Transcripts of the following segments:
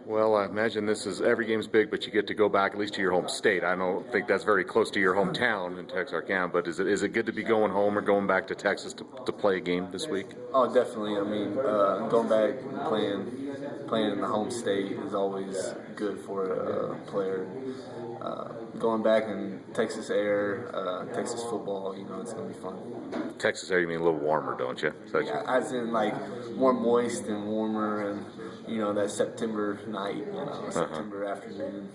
Well, I imagine this is every game's big, but you get to go back at least to your home state. I don't think that's very close to your hometown in Texarkana, but is it good to be going home or going back to Texas to play a game this week? Oh, definitely. I mean, going back and playing in the home state is always good for a player. Going back in Texas air, Texas football, it's gonna be fun. Texas air, you mean a little warmer, don't you? Yeah, as in like more moist and warmer, and that September night, September afternoon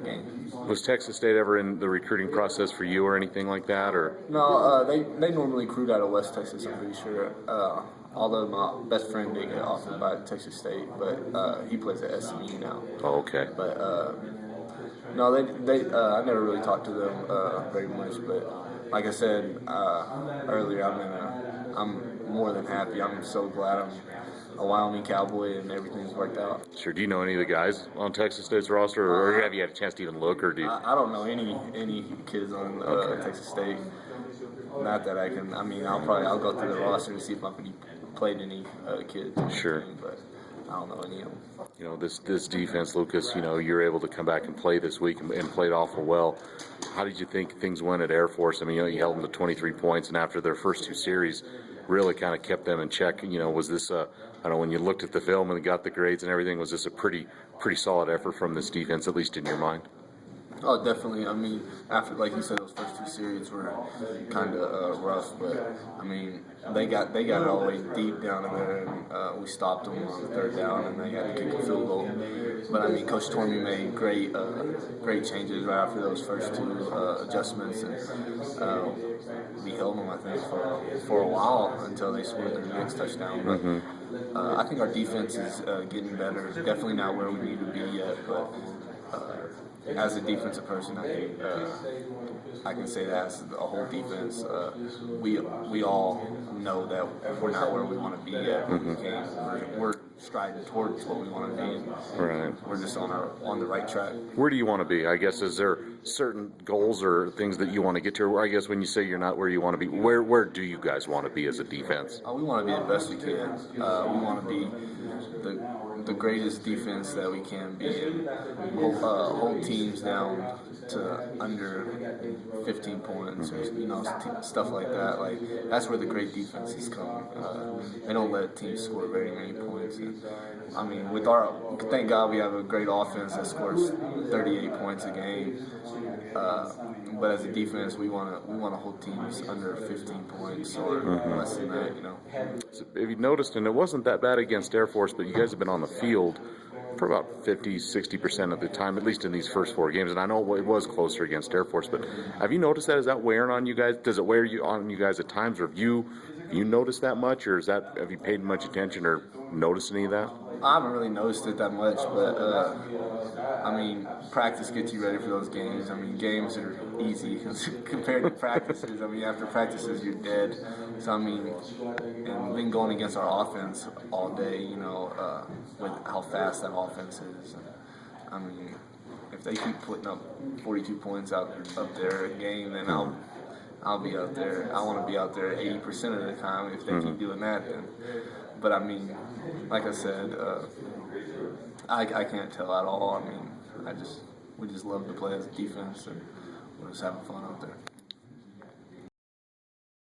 game. Was Texas State ever in the recruiting process for you or anything like that, or? No, they normally recruit out of West Texas. I'm pretty sure. Although my best friend did get offered by Texas State, but he plays at SMU now. Oh, okay. But no, they I never really talked to them very much. But like I said earlier, I'm more than happy. I'm so glad I'm a Wyoming Cowboy and everything's worked out. Sure. Do you know any of the guys on Texas State's roster, or have you had a chance to even look, or do you? I don't know any kids on Texas State. Not that I can. I mean, I'll go through the roster and see if I've played any kids. Sure. But I don't know any of them. This defense, Lucas. You're able to come back and play this week and played awful well. How did you think things went at Air Force? I mean, you held them to 23 points, and after their first two series, really kind of kept them in check. Was this I don't know, when you looked at the film and got the grades and everything, was this a pretty solid effort from this defense, at least in your mind? Oh, definitely. I mean, after, like you said, those first two series were kind of rough, but I mean, they got it all the way deep down in there, and we stopped them on the third down, and they had to kick a field goal. But I mean, Coach Tormey made great changes right after those first two adjustments, and we held them, I think, for a while until they scored their next touchdown. But I think our defense is getting better. Definitely not where we need to be yet, but. As a defensive person, I can say that as a whole defense, we all know that we're not where we want to be yet. We're striding towards what we want to be. Right. We're just on the right track. Where do you want to be? I guess, is there certain goals or things that you want to get to? I guess when you say you're not where you want to be, where do you guys want to be as a defense? We want to be the best we can. We want to be the greatest defense that we can be, and hold teams down to under 15 points, or stuff like that. Like, that's where the great defenses come. They don't let teams score very many points. And, I mean, thank God we have a great offense that scores 38 points a game. But as a defense, we want to hold teams under 15 points or less than that. So if you noticed, and it wasn't that bad against Air Force, but you guys have been on the field for about 50-60% of the time, at least in these first four games. And I know it was closer against Air Force, but have you noticed that? Is that wearing on you guys? Does it wear on you guys at times, or have you noticed that much, or have you paid much attention or noticed any of that? I haven't really noticed it that much, but I mean, practice gets you ready for those games. I mean, games are easy compared to practices. I mean, after practices, you're dead. So I mean, and then going against our offense all day, with how fast that offense is. I mean, if they keep putting up 42 points up there a game, then I'll be out there. I want to be out there 80% of the time. If they keep doing that, then. But I mean, like I said, I can't tell at all. I mean, we just love to play as a defense, and we're just having fun out there.